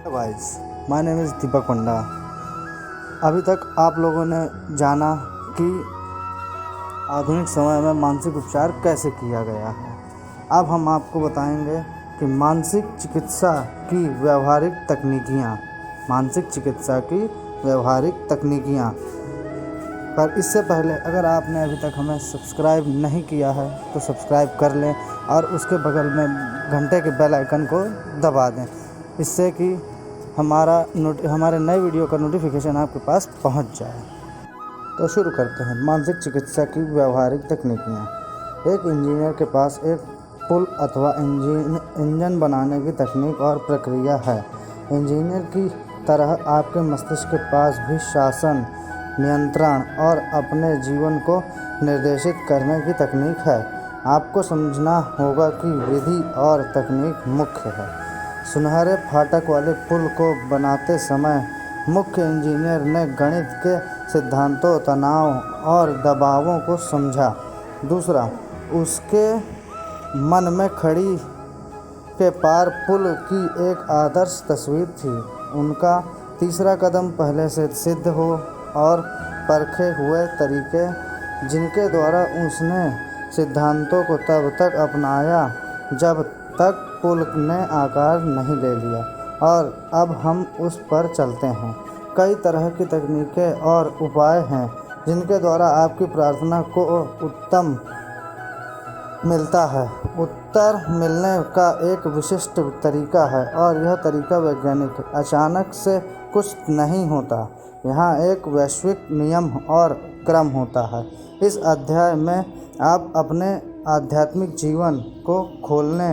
Guys, my name is दीपक पंडा। अभी तक आप लोगों ने जाना कि आधुनिक समय में मानसिक उपचार कैसे किया गया है। अब हम आपको बताएंगे कि मानसिक चिकित्सा की व्यावहारिक तकनीकियाँ। पर इससे पहले अगर आपने अभी तक हमें सब्सक्राइब नहीं किया है तो सब्सक्राइब कर लें और उसके बगल में घंटे के बेल आइकन को दबा दें, इससे कि हमारे नए वीडियो का नोटिफिकेशन आपके पास पहुंच जाए। तो शुरू करते हैं। मानसिक चिकित्सा की व्यावहारिक तकनीकियाँ। एक इंजीनियर के पास एक पुल अथवा इंजन बनाने की तकनीक और प्रक्रिया है। इंजीनियर की तरह आपके मस्तिष्क के पास भी शासन, नियंत्रण और अपने जीवन को निर्देशित करने की तकनीक है। आपको समझना होगा कि विधि और तकनीक मुख्य है। सुनहरे फाटक वाले पुल को बनाते समय मुख्य इंजीनियर ने गणित के सिद्धांतों, तनाव और दबावों को समझा। दूसरा, उसके मन में खड़ी के पार पुल की एक आदर्श तस्वीर थी। उनका तीसरा कदम पहले से सिद्ध हो और परखे हुए तरीके, जिनके द्वारा उसने सिद्धांतों को तब तक अपनाया जब तक पुल ने आकार नहीं ले लिया। और अब हम उस पर चलते हैं। कई तरह की तकनीकें और उपाय हैं जिनके द्वारा आपकी प्रार्थना को उत्तर मिलने का एक विशिष्ट तरीका है, और यह तरीका वैज्ञानिक है। अचानक से कुछ नहीं होता। यहाँ एक वैश्विक नियम और क्रम होता है। इस अध्याय में आप अपने आध्यात्मिक जीवन को खोलने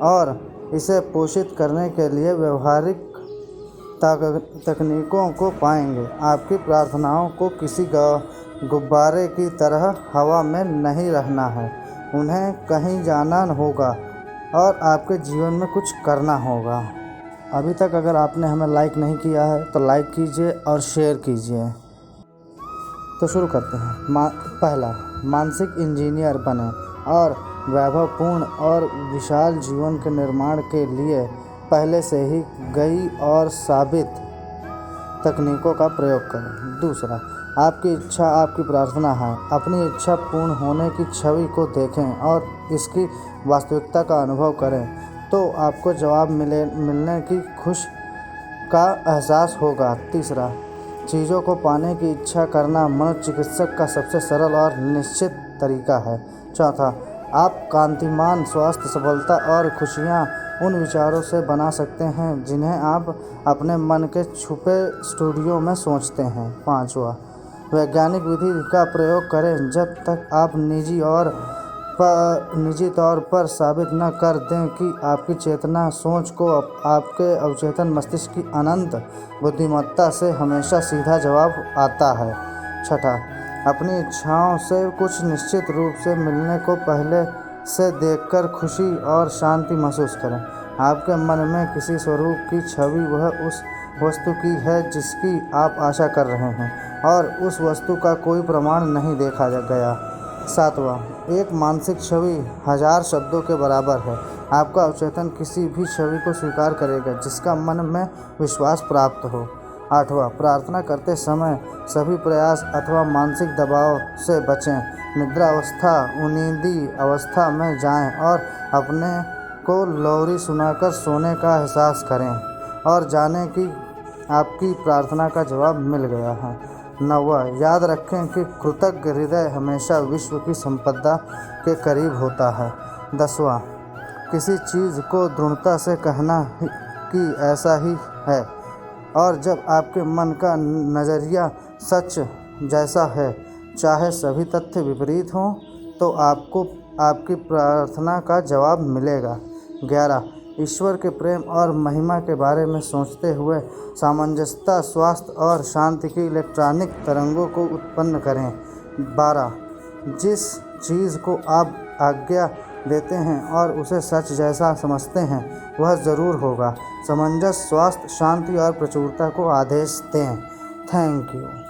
और इसे पोषित करने के लिए व्यावहारिक तकनीकों को पाएंगे। आपकी प्रार्थनाओं को किसी गुब्बारे की तरह हवा में नहीं रहना है। उन्हें कहीं जाना होगा और आपके जीवन में कुछ करना होगा। अभी तक अगर आपने हमें लाइक नहीं किया है तो लाइक कीजिए और शेयर कीजिए। तो शुरू करते हैं। पहला, मानसिक इंजीनियर बने और वैभवपूर्ण और विशाल जीवन के निर्माण के लिए पहले से ही गई और साबित तकनीकों का प्रयोग करें। दूसरा, आपकी इच्छा आपकी प्रार्थना है। अपनी इच्छा पूर्ण होने की छवि को देखें और इसकी वास्तविकता का अनुभव करें, तो आपको जवाब मिलने की खुश का एहसास होगा। तीसरा, चीज़ों को पाने की इच्छा करना मनोचिकित्सक का सबसे सरल और निश्चित तरीका है। चौथा, आप कांतिमान स्वास्थ्य, सफलता और खुशियाँ उन विचारों से बना सकते हैं जिन्हें आप अपने मन के छुपे स्टूडियो में सोचते हैं। पाँचवा, वैज्ञानिक विधि का प्रयोग करें जब तक आप निजी तौर पर साबित न कर दें कि आपकी चेतना सोच को आपके अवचेतन मस्तिष्क की अनंत बुद्धिमत्ता से हमेशा सीधा जवाब आता है। छठा, अपनी इच्छाओं से कुछ निश्चित रूप से मिलने को पहले से देखकर खुशी और शांति महसूस करें। आपके मन में किसी स्वरूप की छवि वह उस वस्तु की है जिसकी आप आशा कर रहे हैं, और उस वस्तु का कोई प्रमाण नहीं देखा गया। सातवां, एक मानसिक छवि 1000 शब्दों के बराबर है। आपका अवचेतन किसी भी छवि को स्वीकार करेगा जिसका मन में विश्वास प्राप्त हो। आठवां, प्रार्थना करते समय सभी प्रयास अथवा मानसिक दबाव से बचें। निद्रा अवस्था, उन्नीदी अवस्था में जाएं और अपने को लोरी सुनाकर सोने का एहसास करें और जानें कि आपकी प्रार्थना का जवाब मिल गया है। नौवां, याद रखें कि कृतज्ञ हृदय हमेशा विश्व की संपदा के करीब होता है। 10वां, किसी चीज़ को दृढ़ता से कहना कि ऐसा ही है, और जब आपके मन का नज़रिया सच जैसा है, चाहे सभी तथ्य विपरीत हों, तो आपको आपकी प्रार्थना का जवाब मिलेगा। 11, ईश्वर के प्रेम और महिमा के बारे में सोचते हुए सामंजस्यता, स्वास्थ्य और शांति की इलेक्ट्रॉनिक तरंगों को उत्पन्न करें। 12, जिस चीज़ को आप आज्ञा देते हैं और उसे सच जैसा समझते हैं वह ज़रूर होगा। सामंजस्य, स्वास्थ्य, शांति और प्रचुरता को आदेश दें। Thank you.